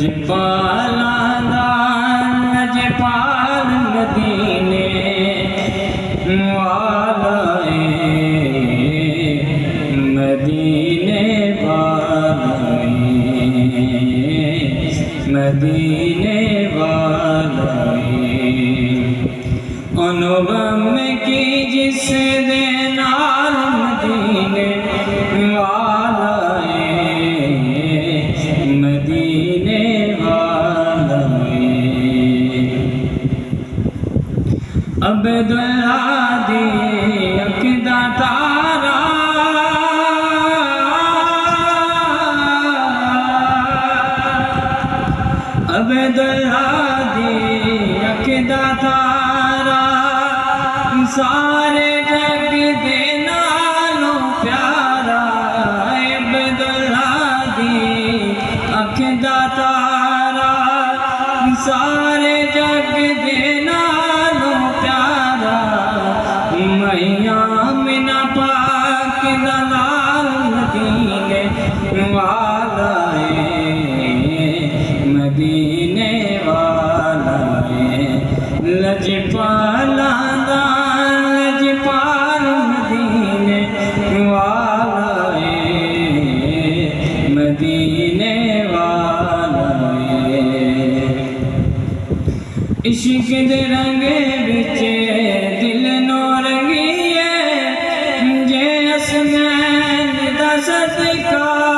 لجپالا لجپال مدینے والا مدینے والا مدینے والا انو غم کی جس دے نال مدینے والا مدینے والا عبداللہ دی اکدا تارا عبداللہ دی اکدا تارا سارے جگ دے نالوں پیارا عبداللہ دی اکدا تارا سارے جگ دے نالوں پیارا میاں منا پاک دلال مدینے والا مدینے والا لجپالا لجپال مدینے والا مدینے والا عشق دے رنگ بچ دل نو رنگیے جے اسمین دا صدقہ